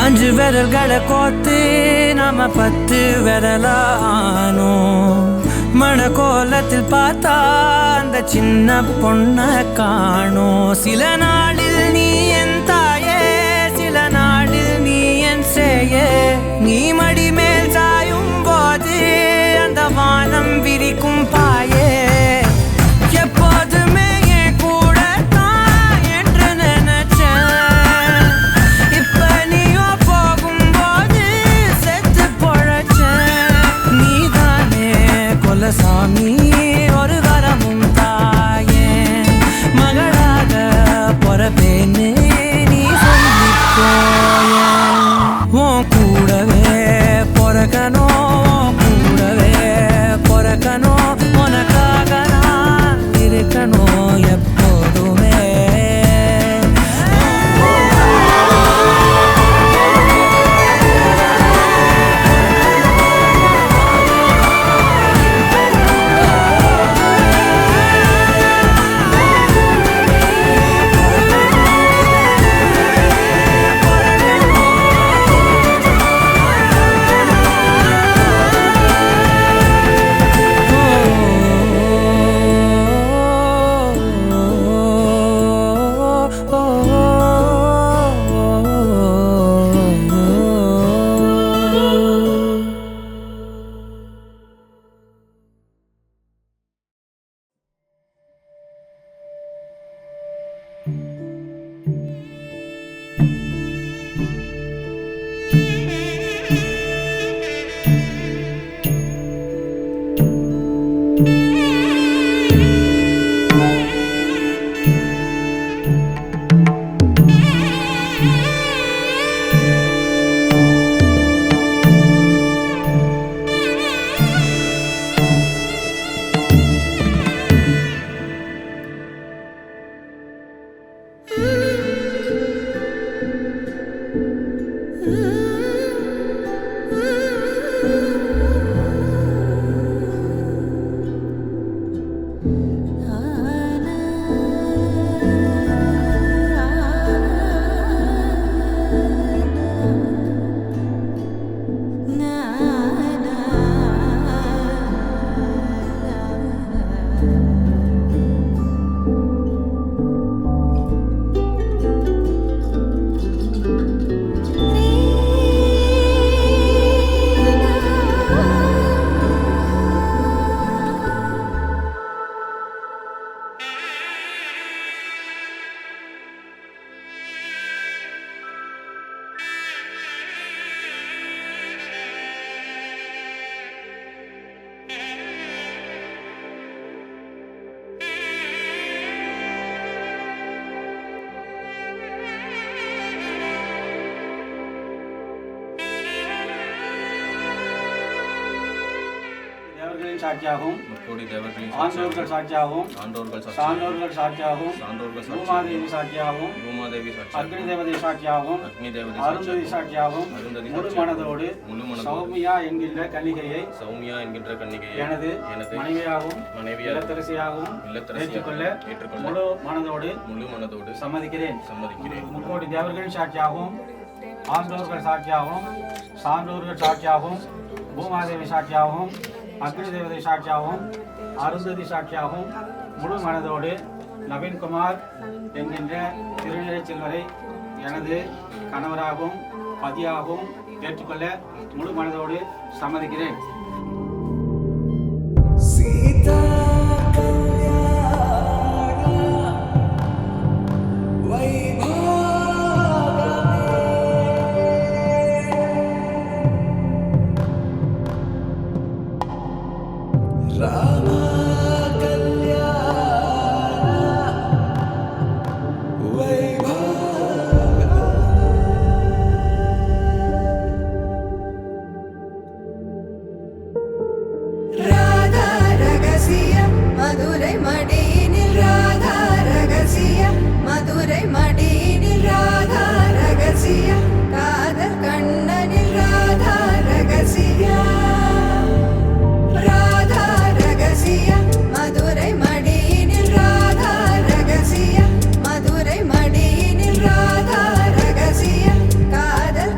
அஞ்சு விரல்களை கோத்து நாம 10 விரலானோ மணக்கோலத்தில் பார்த்தா அந்த சின்ன பொண்ண காணோம். சில நாளில் நீ என் தாயே, சில நாளில் நீ என் சேயே. நீ மடி மேல் சாயும் போது அந்த வானம் விரிக்கும் பாயே. எப்போதுமே என் கூட தான் என்று நினைச்சேன். இப்ப நீயோ போகும்போது செத்து பொழைச்சேன். நீதானே கொலசாமி, ஒரு வரமும் தாயே. மகளாக பொறப்பேன்னு நீ சொல்லி போய. உன் கூடவே பொறக்கணும், கூடவே பொறக்கணும். உனக்காக நான் இருக்கணும் எப்போதுமே. சாட்சியாகவும் ஆண்டோர்கள் சாட்சியாகவும் சான்றோர்கள் சாட்சியாகவும் பூமாதேவி சாட்சியாகவும் அக்னி தேவதை சாட்சியாகவும் அருந்ததி சாட்சியாகவும் முழு மனதோடு சௌமியா என்கின்ற கன்னிகையை எனது மனைவியாகவும் இல்லத்தரசியாகவும் ஏற்றுக்கொள்ள முழு மனதோடு சம்மதிக்கிறேன். முக்கோடி தேவர்களின் சாட்சியாகவும் ஆண்டோர்கள் சாட்சியாகவும் சான்றோர்கள் சாட்சியாகவும் பூமாதேவி சாட்சியாகவும் அக்னி தேவதை சாட்சியாகவும் அருந்ததி சாட்சியாகவும் முழு மனதோடு நவீன்குமார் என்கின்ற திருநிலை செல்வரை எனது கணவராகவும் பதியாகவும் ஏற்றுக்கொள்ள முழு மனதோடு சம்மதிக்கிறேன். மதுரை மடியினில் ராதா ரகசிய காதல்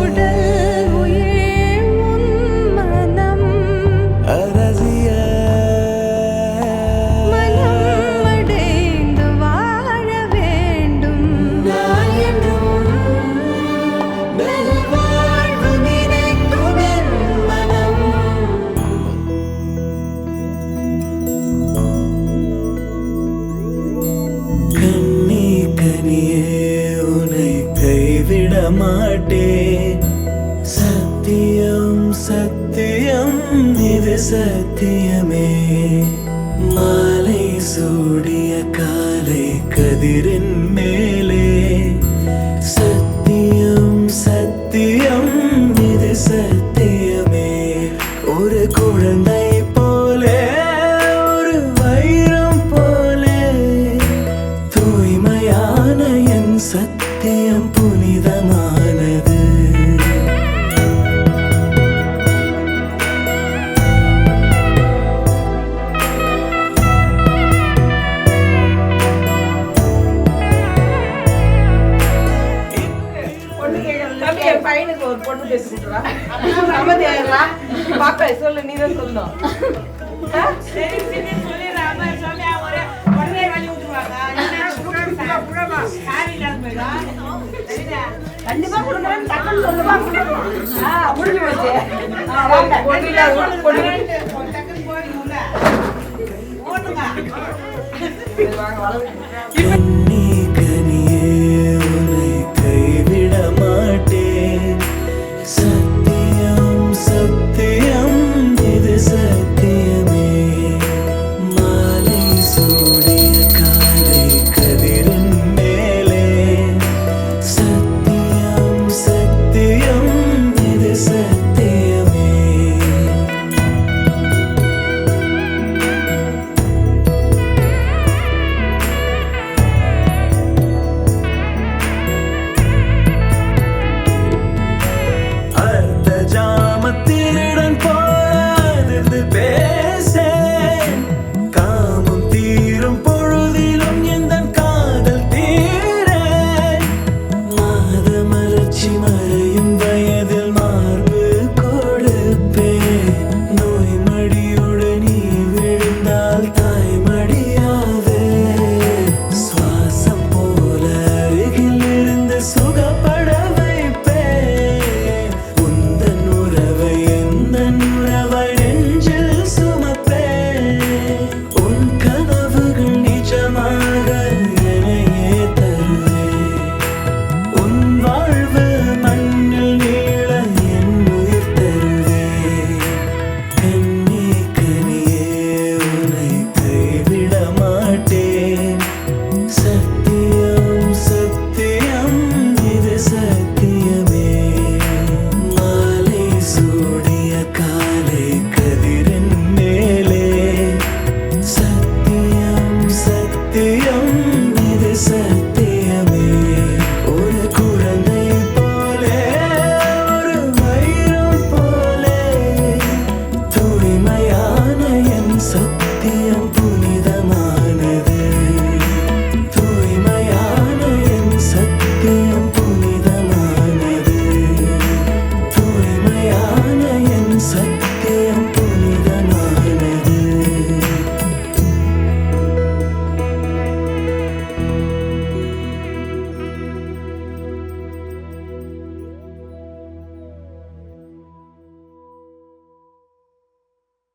உடல் உயிர் உன் மனம் அரசிய மனம் அடைந்து வாழ வேண்டும் நான் என்றும் நல்வாழ்வு நினைக்கும் என் மனம். கண்ணே கனியே உன்னை கைவிட மாட்டேன். சத்தியம் சத்தியம் இது சத்தியமே. மாலை சூடிய காலை கதிரின் மேலே சத்தியம் சத்தியம் இது சத்தியமே. ஒரு குழந்தை போலே ஒரு வைரம் போலே தூய்மையான என் சத்தியம் புனிதமானது. தம்பி, என் பையனுக்கு ஒரு பொண்ணு பேசி கொடுத்துடா. சம்மதி ஆயிடலாம். பாப்பா, சொல்லு, நீதான் சொல்லணும். கண்டிப்பா கொடுக்குறேன்னு டக்குன்னு சொல்லுவா. முடிஞ்சு போச்சு. பொண்ணு இல்லாத பொண்ணு. வாங்க, வளர்ந்து.